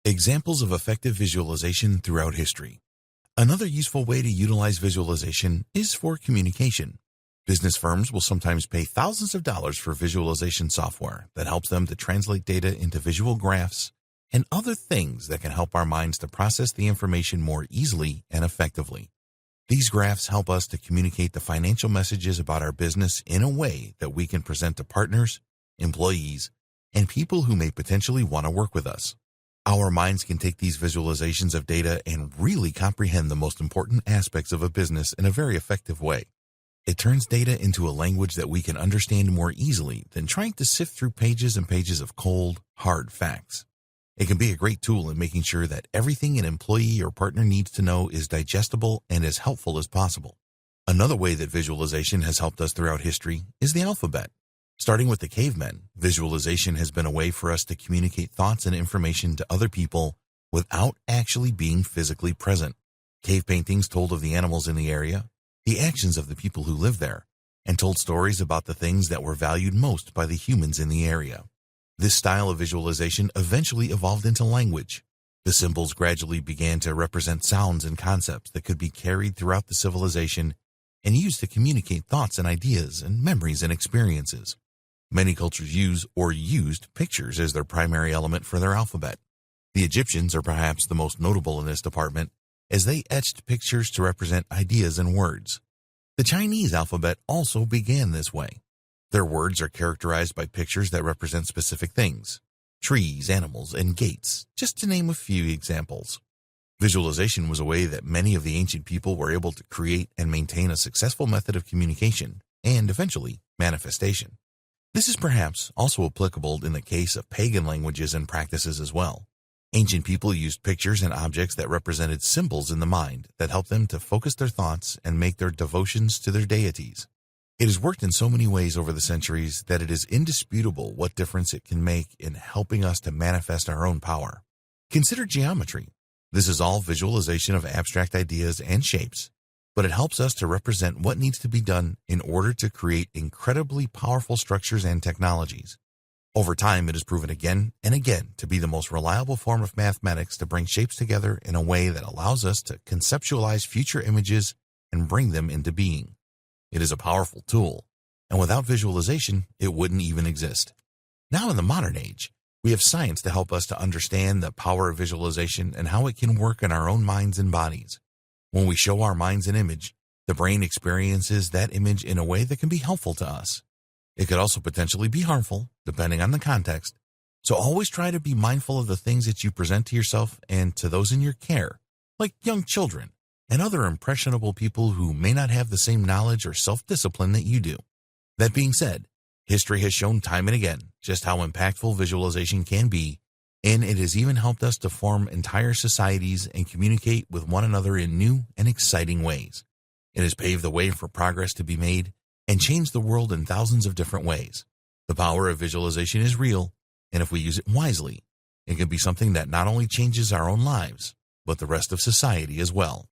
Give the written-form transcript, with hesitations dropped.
Examples of effective visualization throughout history. Another useful way to utilize visualization is for communication. Business firms will sometimes pay thousands of dollars for visualization software that helps them to translate data into visual graphs and other things that can help our minds to process the information more easily and effectively. These graphs help us to communicate the financial messages about our business in a way that we can present to partners, employees, and people who may potentially want to work with us. Our minds can take these visualizations of data and really comprehend the most important aspects of a business in a very effective way. It turns data into a language that we can understand more easily than trying to sift through pages and pages of cold, hard facts. It can be a great tool in making sure that everything an employee or partner needs to know is digestible and as helpful as possible. Another way that visualization has helped us throughout history is the alphabet. Starting with the cavemen, visualization has been a way for us to communicate thoughts and information to other people without actually being physically present. Cave paintings told of the animals in the area, the actions of the people who lived there, and told stories about the things that were valued most by the humans in the area. This style of visualization eventually evolved into language. The symbols gradually began to represent sounds and concepts that could be carried throughout the civilization and used to communicate thoughts and ideas and memories and experiences. Many cultures use or used pictures as their primary element for their alphabet. The Egyptians are perhaps the most notable in this department, as they etched pictures to represent ideas and words. The Chinese alphabet also began this way. Their words are characterized by pictures that represent specific things, trees, animals, and gates, just to name a few examples. Visualization was a way that many of the ancient people were able to create and maintain a successful method of communication and, eventually, manifestation. This is perhaps also applicable in the case of pagan languages and practices as well. Ancient people used pictures and objects that represented symbols in the mind that helped them to focus their thoughts and make their devotions to their deities. It has worked in so many ways over the centuries that it is indisputable what difference it can make in helping us to manifest our own power. Consider geometry. This is all visualization of abstract ideas and shapes, but it helps us to represent what needs to be done in order to create incredibly powerful structures and technologies. Over time, it has proven again and again to be the most reliable form of mathematics to bring shapes together in a way that allows us to conceptualize future images and bring them into being. It is a powerful tool, and without visualization, it wouldn't even exist. Now in the modern age, we have science to help us to understand the power of visualization and how it can work in our own minds and bodies. When we show our minds an image, the brain experiences that image in a way that can be helpful to us. It could also potentially be harmful, depending on the context. So always try to be mindful of the things that you present to yourself and to those in your care, like young children and other impressionable people who may not have the same knowledge or self-discipline that you do. That being said, history has shown time and again just how impactful visualization can be, and it has even helped us to form entire societies and communicate with one another in new and exciting ways. It has paved the way for progress to be made and changed the world in thousands of different ways. The power of visualization is real, and if we use it wisely, it can be something that not only changes our own lives, but the rest of society as well.